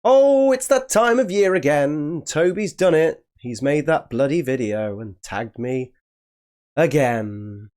Oh, it's that time of year again. Toby's done it. He's made that bloody video and tagged me again.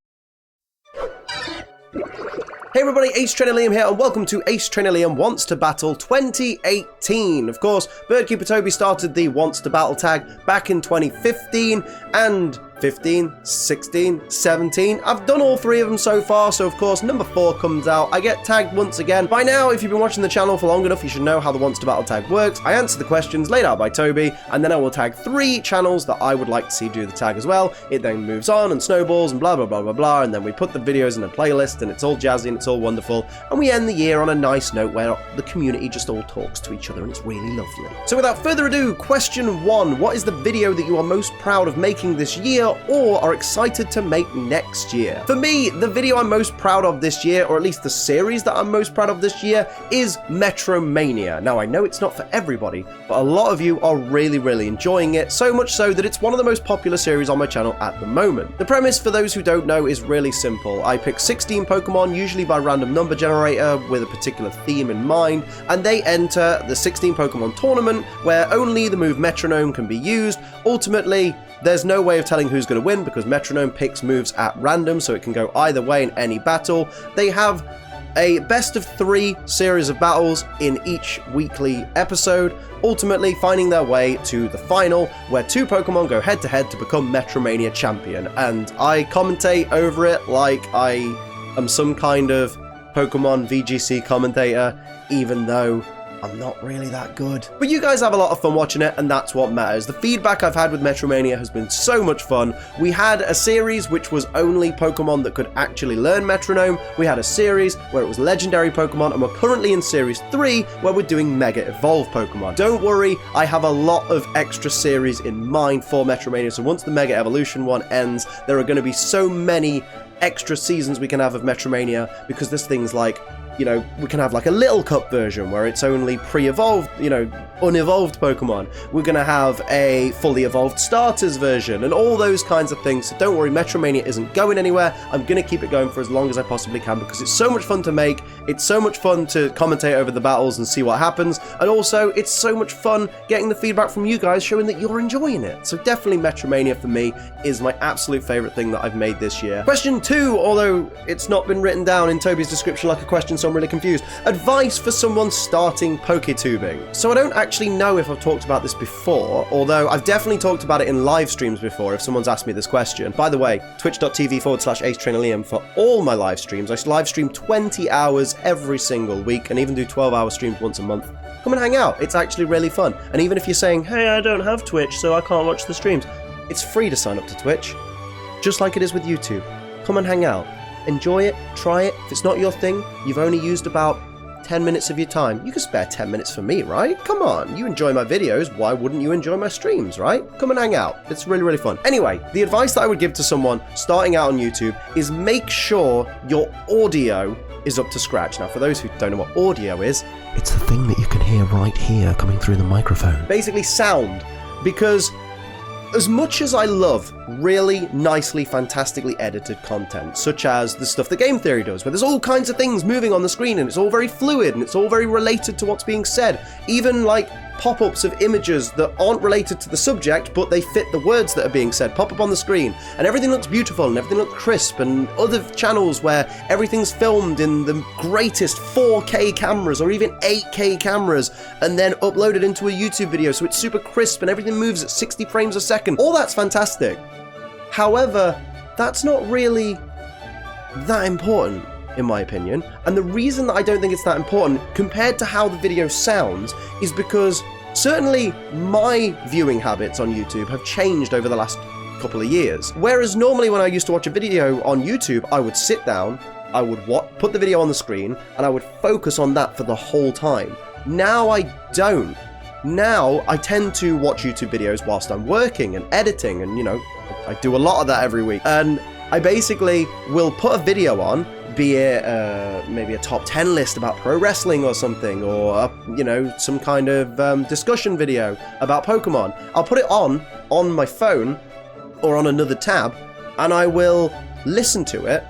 Hey everybody, Ace Trainer Liam here, and welcome to Ace Trainer Liam Wants to Battle 2018. Of course, Birdkeeper Toby started the Wants to Battle tag back in 2015, and 15, 16, 17. I've done all three of them so far, so of course number 4 comes out. I get tagged once again. By now, if you've been watching the channel for long enough, you should know how the Wants to Battle tag works. I answer the questions laid out by Toby, and then I will tag 3 channels that I would like to see do the tag as well. It then moves on and snowballs and blah blah blah blah blah, and then we put the videos in a playlist and it's all jazzy and it's all wonderful, and we end the year on a nice note where the community just all talks to each other and it's really lovely. So without further ado, question 1. What is the video that you are most proud of making this year or are excited to make next year? For me, the video I'm most proud of this year, or at least the series that I'm most proud of this year, is Metromania. Now, I know it's not for everybody, but a lot of you are really enjoying it, so much so that it's one of the most popular series on my channel at the moment. The premise, for those who don't know, is really simple. I pick 16 Pokemon, usually by random number generator, with a particular theme in mind, and they enter the 16 Pokemon tournament, where only the move Metronome can be used. Ultimately, there's no way of telling who's going to win because Metronome picks moves at random, so it can go either way in any battle. They have a best of 3 series of battles in each weekly episode, ultimately finding their way to the final, where 2 Pokemon go head to head to become Metromania champion. And I commentate over it like I am some kind of Pokemon VGC commentator, even though I'm not really that good. But you guys have a lot of fun watching it, and that's what matters. The feedback I've had with Metromania has been so much fun. We had a series which was only Pokemon that could actually learn Metronome. We had a series where it was legendary Pokemon, and we're currently in Series 3 where we're doing Mega Evolve Pokemon. Don't worry, I have a lot of extra series in mind for Metromania, so once the Mega Evolution one ends, there are going to be so many extra seasons we can have of Metromania, because there's things like, you know, we can have like a Little Cup version where it's only pre-evolved, you know, unevolved Pokemon. We're going to have a fully evolved starters version and all those kinds of things. So don't worry, Metromania isn't going anywhere. I'm going to keep it going for as long as I possibly can because it's so much fun to make. It's so much fun to commentate over the battles and see what happens. And also, it's so much fun getting the feedback from you guys showing that you're enjoying it. So definitely Metromania for me is my absolute favorite thing that I've made this year. Question 2, although it's not been written down in Toby's description like a question, so I'm really confused. Advice for someone starting PokéTubing. So I don't actually know if I've talked about this before, although I've definitely talked about it in live streams before if someone's asked me this question. By the way, twitch.tv/AceTrainerLiam for all my live streams. I live stream 20 hours every single week and even do 12-hour streams once a month. Come and hang out. It's actually really fun. And even if you're saying, hey, I don't have Twitch, so I can't watch the streams, it's free to sign up to Twitch, just like it is with YouTube. Come and hang out. Enjoy it, try it. If it's not your thing, you've only used about 10 minutes of your time. You can spare 10 minutes for me, right? Come on, you enjoy my videos, why wouldn't you enjoy my streams, right? Come and hang out. It's really fun. Anyway, the advice that I would give to someone starting out on YouTube is make sure your audio is up to scratch. Now, for those who don't know what audio is, it's the thing that you can hear right here coming through the microphone. Basically sound, because as much as I love really nicely, fantastically edited content, such as the stuff that Game Theory does, where there's all kinds of things moving on the screen and it's all very fluid and it's all very related to what's being said, even like pop-ups of images that aren't related to the subject, but they fit the words that are being said, pop up on the screen, and everything looks beautiful and everything looks crisp, and other channels where everything's filmed in the greatest 4K cameras or even 8K cameras and then uploaded into a YouTube video so it's super crisp and everything moves at 60 frames a second. All that's fantastic. However, that's not really that important, in my opinion. And the reason that I don't think it's that important compared to how the video sounds is because certainly my viewing habits on YouTube have changed over the last couple of years. Whereas normally when I used to watch a video on YouTube, I would sit down, I would put the video on the screen, and I would focus on that for the whole time. Now I don't. Now I tend to watch YouTube videos whilst I'm working and editing, and you know, I do a lot of that every week. And I basically will put a video on, be it maybe a top 10 list about pro wrestling or something, or you know, some kind of discussion video about Pokemon. I'll put it on my phone or on another tab, and I will listen to it,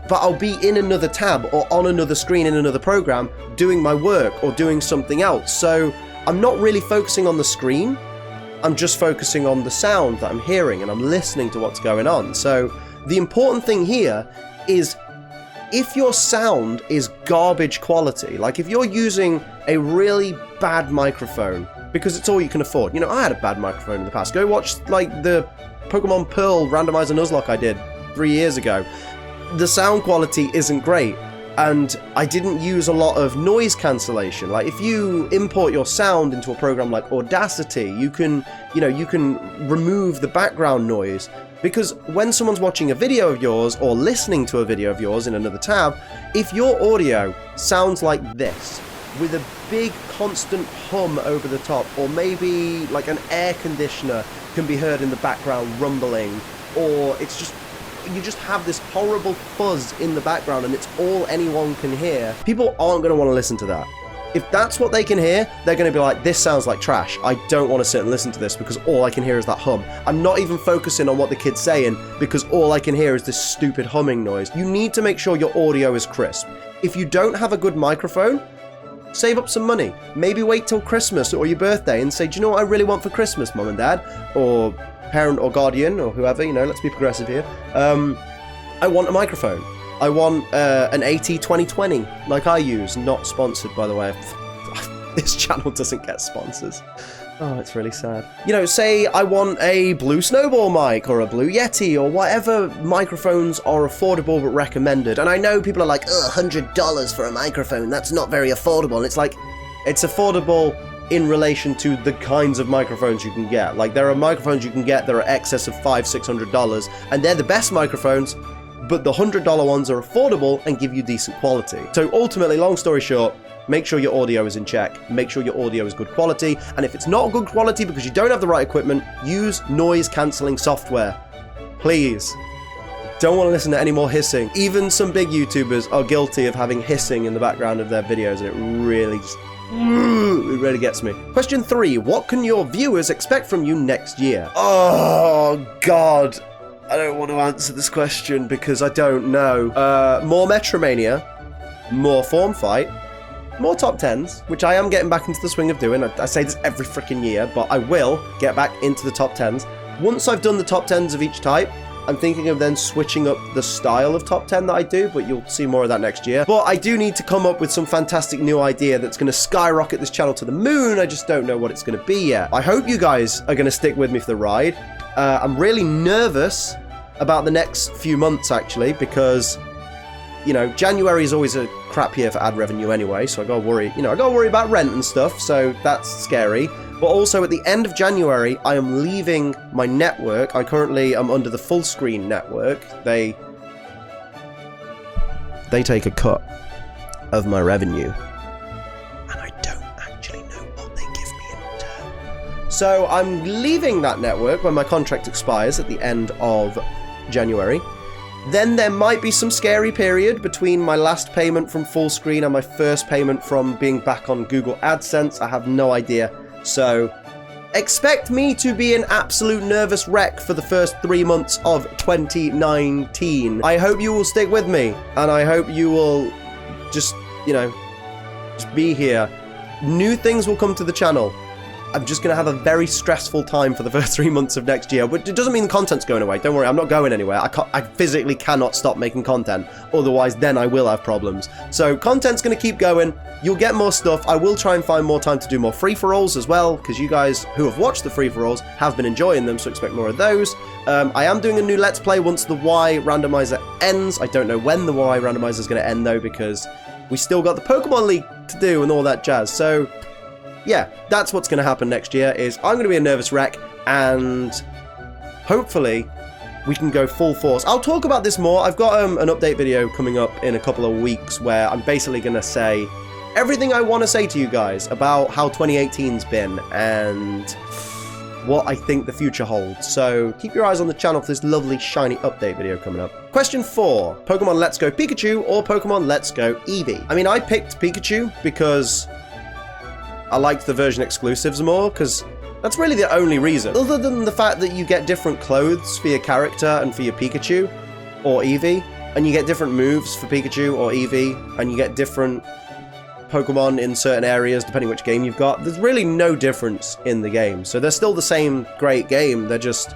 but I'll be in another tab or on another screen in another program doing my work or doing something else. So I'm not really focusing on the screen. I'm just focusing on the sound that I'm hearing, and I'm listening to what's going on. So the important thing here is if your sound is garbage quality, like if you're using a really bad microphone because it's all you can afford. You know, I had a bad microphone in the past. Go watch like the Pokemon Pearl randomizer Nuzlocke I did 3 years ago. The sound quality isn't great. And I didn't use a lot of noise cancellation. Like if you import your sound into a program like Audacity, you can remove the background noise, because when someone's watching a video of yours or listening to a video of yours in another tab, if your audio sounds like this with a big constant hum over the top, or maybe like an air conditioner can be heard in the background rumbling, or you just have this horrible fuzz in the background and it's all anyone can hear, people aren't going to want to listen to that. If that's what they can hear, they're going to be like, this sounds like trash. I don't want to sit and listen to this because all I can hear is that hum. I'm not even focusing on what the kid's saying because all I can hear is this stupid humming noise. You need to make sure your audio is crisp. If you don't have a good microphone, save up some money. Maybe wait till Christmas or your birthday and say, do you know what I really want for Christmas, Mum and Dad? Or parent or guardian or whoever, you know, let's be progressive here. I want a microphone. I want an AT2020 like I use. Not sponsored, by the way. This channel doesn't get sponsors. Oh, it's really sad. You know, say I want a Blue Snowball mic or a Blue Yeti or whatever microphones are affordable but recommended. And I know people are like, ugh, $100 for a microphone, that's not very affordable. And it's like, it's affordable in relation to the kinds of microphones you can get. Like, there are microphones you can get that are excess of $500-600, and they're the best microphones, but the $100 ones are affordable and give you decent quality. So ultimately, long story short, make sure your audio is in check, make sure your audio is good quality, and if it's not good quality because you don't have the right equipment, use noise cancelling software. Please. Don't want to listen to any more hissing. Even some big YouTubers are guilty of having hissing in the background of their videos, and it really gets me. Question 3. What can your viewers expect from you next year? Oh, God. I don't want to answer this question because I don't know. More Metromania, more Form Fight, more top 10s, which I am getting back into the swing of doing. I say this every freaking year, but I will get back into the top 10s. Once I've done the top 10s of each type, I'm thinking of then switching up the style of top 10 that I do, but you'll see more of that next year. But I do need to come up with some fantastic new idea that's going to skyrocket this channel to the moon. I just don't know what it's going to be yet. I hope you guys are going to stick with me for the ride. I'm really nervous about the next few months, actually, because, you know, January is always a crap year for ad revenue anyway, so I gotta worry about rent and stuff, so that's scary. But also at the end of January, I am leaving my network. I currently am under the full screen network. They take a cut of my revenue, and I don't actually know what they give me in return. So I'm leaving that network when my contract expires at the end of January. Then there might be some scary period between my last payment from full screen and my first payment from being back on Google AdSense. I have no idea. So expect me to be an absolute nervous wreck for the first 3 months of 2019. I hope you will stick with me, and I hope you will just be here. New things will come to the channel. I'm just going to have a very stressful time for the first 3 months of next year, but it doesn't mean the content's going away. Don't worry, I'm not going anywhere. I physically cannot stop making content, otherwise then I will have problems. So content's going to keep going. You'll get more stuff. I will try and find more time to do more free-for-alls as well, because you guys who have watched the free-for-alls have been enjoying them, so expect more of those. I am doing a new Let's Play once the Y randomizer ends. I don't know when the Y randomizer is going to end, though, because we still got the Pokemon League to do and all that jazz. So yeah, that's what's going to happen next year, is I'm going to be a nervous wreck, and hopefully we can go full force. I'll talk about this more. I've got an update video coming up in a couple of weeks where I'm basically going to say everything I want to say to you guys about how 2018's been and what I think the future holds. So keep your eyes on the channel for this lovely shiny update video coming up. Question 4. Pokemon Let's Go Pikachu or Pokemon Let's Go Eevee? I mean, I picked Pikachu because I liked the version exclusives more, because that's really the only reason. Other than the fact that you get different clothes for your character and for your Pikachu or Eevee, and you get different moves for Pikachu or Eevee, and you get different Pokemon in certain areas, depending which game you've got. There's really no difference in the game. So they're still the same great game. They're just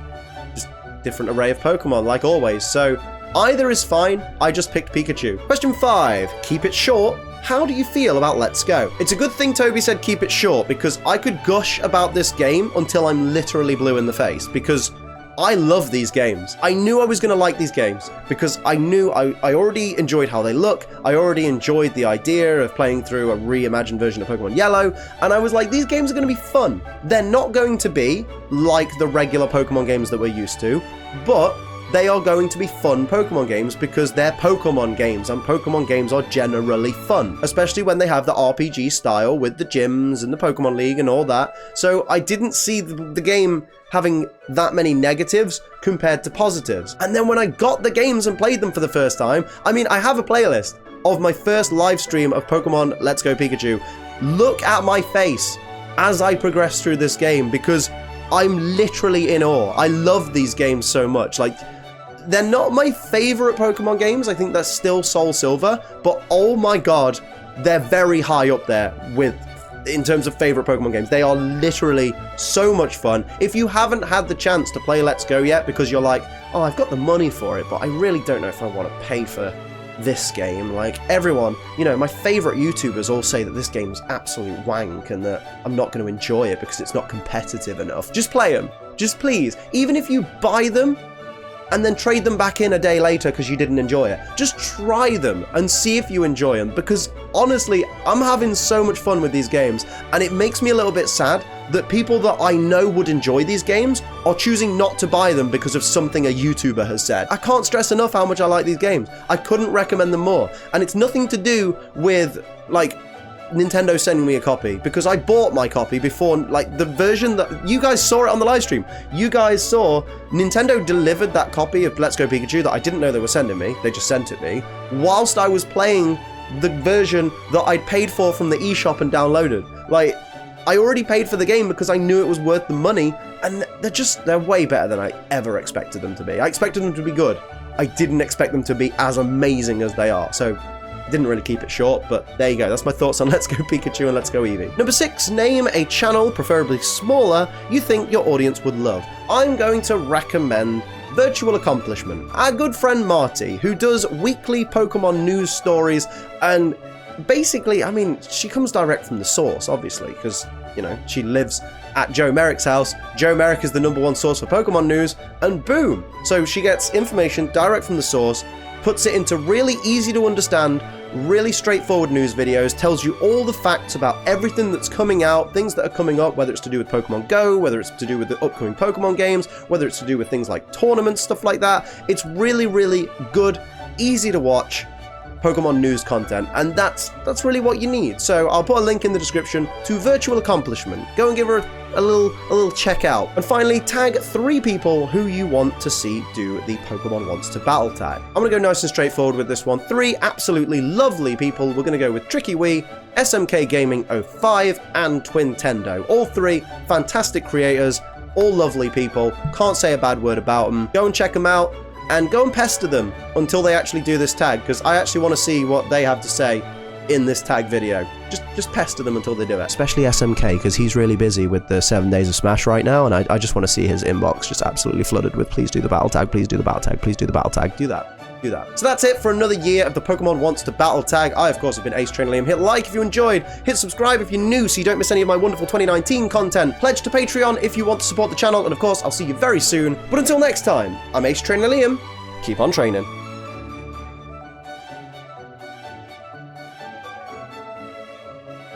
different array of Pokemon, like always. So either is fine. I just picked Pikachu. Question 5. Keep it short. How do you feel about Let's Go? It's a good thing Toby said keep it short, because I could gush about this game until I'm literally blue in the face, because I love these games. I knew I was going to like these games because I knew I already enjoyed how they look. I already enjoyed the idea of playing through a reimagined version of Pokemon Yellow, and I was like, these games are going to be fun. They're not going to be like the regular Pokemon games that we're used to, but they are going to be fun Pokemon games because they're Pokemon games, and Pokemon games are generally fun, especially when they have the RPG style with the gyms and the Pokemon League and all that. So I didn't see the game having that many negatives compared to positives. And then when I got the games and played them for the first time, I mean, I have a playlist of my first live stream of Pokemon Let's Go Pikachu. Look at my face as I progress through this game, because I'm literally in awe. I love these games so much. Like, they're not my favorite Pokemon games. I think that's still Soul Silver, but oh my god, they're very high up there in terms of favorite Pokemon games. They are literally so much fun. If you haven't had the chance to play Let's Go yet because you're like, oh, I've got the money for it, but I really don't know if I want to pay for this game. Like, everyone, you know, my favorite YouTubers all say that this game's absolute wank and that I'm not going to enjoy it because it's not competitive enough. Just play them. Just please. Even if you buy them and then trade them back in a day later because you didn't enjoy it, just try them and see if you enjoy them, because honestly, I'm having so much fun with these games, and it makes me a little bit sad that people that I know would enjoy these games are choosing not to buy them because of something a YouTuber has said. I can't stress enough how much I like these games. I couldn't recommend them more, and it's nothing to do with, like, Nintendo sending me a copy, because I bought my copy before, like, the version that you guys saw it on the live stream. You guys saw Nintendo delivered that copy of Let's Go Pikachu that I didn't know they were sending me. They just sent it me whilst I was playing the version that I'd paid for from the eShop and downloaded. Like, I already paid for the game because I knew it was worth the money, and they're way better than I ever expected them to be. I expected them to be good. I didn't expect them to be as amazing as they are. So didn't really keep it short, but there you go. That's my thoughts on Let's Go Pikachu and Let's Go Eevee. Number 6, name a channel, preferably smaller, you think your audience would love. I'm going to recommend Virtual Accomplishment. Our good friend Marty, who does weekly Pokemon news stories, and basically, I mean, she comes direct from the source, obviously, because, you know, she lives at Joe Merrick's house. Joe Merrick is the #1 source for Pokemon news, and boom! So she gets information direct from the source, puts it into really easy to understand, really straightforward news videos, tells you all the facts about everything that's coming out, things that are coming up, whether it's to do with Pokemon Go, whether it's to do with the upcoming Pokemon games, whether it's to do with things like tournaments, stuff like that. It's really, really good, easy to watch Pokemon news content, and that's really what you need. So I'll put a link in the description to Virtual Accomplishment. Go and give her a little check out. And finally, tag 3 people who you want to see do the Pokemon Wants to Battle tag. I'm gonna go nice and straightforward with this one. 3 absolutely lovely people. We're gonna go with Tricky Wee, SMK Gaming 05, and Twintendo. All 3 fantastic creators, all lovely people. Can't say a bad word about them. Go and check them out, and go and pester them until they actually do this tag, because I actually want to see what they have to say in this tag video. Just pester them until they do it. Especially SMK, because he's really busy with the 7 Days of Smash right now, and I just want to see his inbox just absolutely flooded with please do the battle tag, please do the battle tag, please do the battle tag. Do that. So that's it for another year of the Pokemon Wants to Battle tag. I, of course, have been Ace Trainer Liam. Hit like if you enjoyed, hit subscribe if you're new so you don't miss any of my wonderful 2019 content. Pledge to Patreon if you want to support the channel, and of course, I'll see you very soon. But until next time, I'm Ace Trainer Liam. Keep on training.